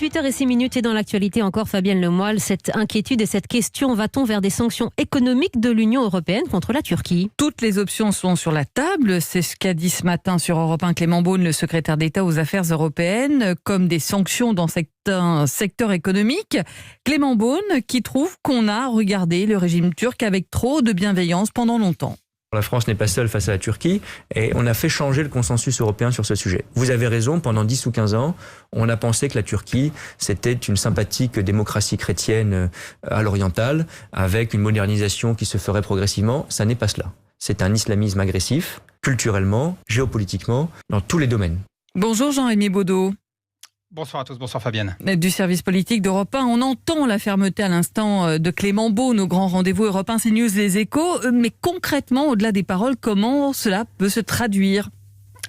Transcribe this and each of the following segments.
18h06 et dans l'actualité encore, Fabienne Lemoyle, cette inquiétude et cette question, va-t-on vers des sanctions économiques de l'Union européenne contre la Turquie ? Toutes les options sont sur la table, c'est ce qu'a dit ce matin sur Europe 1 Clément Beaune, le secrétaire d'État aux affaires européennes, comme des sanctions dans certains secteurs économiques. Clément Beaune qui trouve qu'on a regardé le régime turc avec trop de bienveillance pendant longtemps. La France n'est pas seule face à la Turquie et on a fait changer le consensus européen sur ce sujet. Vous avez raison, pendant 10 ou 15 ans, on a pensé que la Turquie, c'était une sympathique démocratie chrétienne à l'orientale, avec une modernisation qui se ferait progressivement. Ça n'est pas cela. C'est un islamisme agressif, culturellement, géopolitiquement, dans tous les domaines. Bonjour Jean-Rémy Baudot. Bonsoir à tous, bonsoir Fabienne. Du service politique d'Europe 1, on entend la fermeté à l'instant de Clément Beaune au grand rendez-vous Europe 1, CNews, Les Échos. Mais concrètement, au-delà des paroles, comment cela peut se traduire ?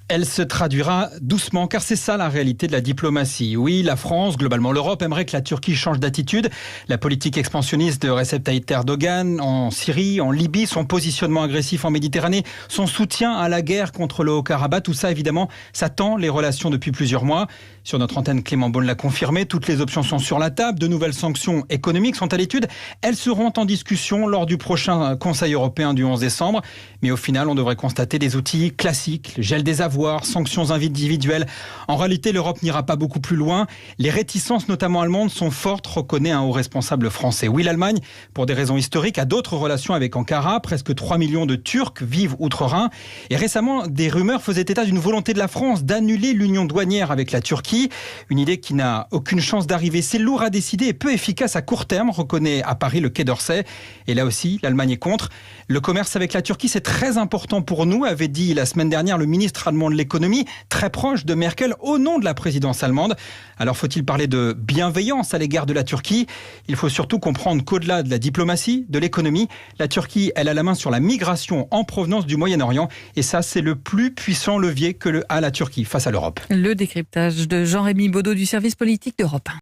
Elle se traduira doucement, car c'est ça la réalité de la diplomatie. Oui, la France, globalement l'Europe, aimerait que la Turquie change d'attitude. La politique expansionniste de Recep Tayyip Erdogan en Syrie, en Libye, son positionnement agressif en Méditerranée, son soutien à la guerre contre le Haut-Karabakh, tout ça évidemment, ça tend les relations depuis plusieurs mois. Sur notre antenne, Clément Beaune l'a confirmé, toutes les options sont sur la table, de nouvelles sanctions économiques sont à l'étude. Elles seront en discussion lors du prochain Conseil européen du 11 décembre. Mais au final, on devrait constater des outils classiques, le gel des avoirs, sanctions individuelles. En réalité, l'Europe n'ira pas beaucoup plus loin. Les réticences, notamment allemandes, sont fortes, reconnaît un haut responsable français. Oui, l'Allemagne, pour des raisons historiques, a d'autres relations avec Ankara. Presque 3 millions de Turcs vivent outre-Rhin. Et récemment, des rumeurs faisaient état d'une volonté de la France d'annuler l'union douanière avec la Turquie. Une idée qui n'a aucune chance d'arriver. C'est lourd à décider et peu efficace à court terme, reconnaît à Paris le Quai d'Orsay. Et là aussi, l'Allemagne est contre. Le commerce avec la Turquie, c'est très important pour nous, avait dit la semaine dernière le ministre allemand de l'économie, très proche de Merkel, au nom de la présidence allemande. Alors faut-il parler de bienveillance à l'égard de la Turquie ? Il faut surtout comprendre qu'au-delà de la diplomatie, de l'économie, la Turquie, elle a la main sur la migration en provenance du Moyen-Orient. Et ça, c'est le plus puissant levier que a la Turquie face à l'Europe. Le décryptage de Jean-Rémy Baudot du service politique d'Europe 1.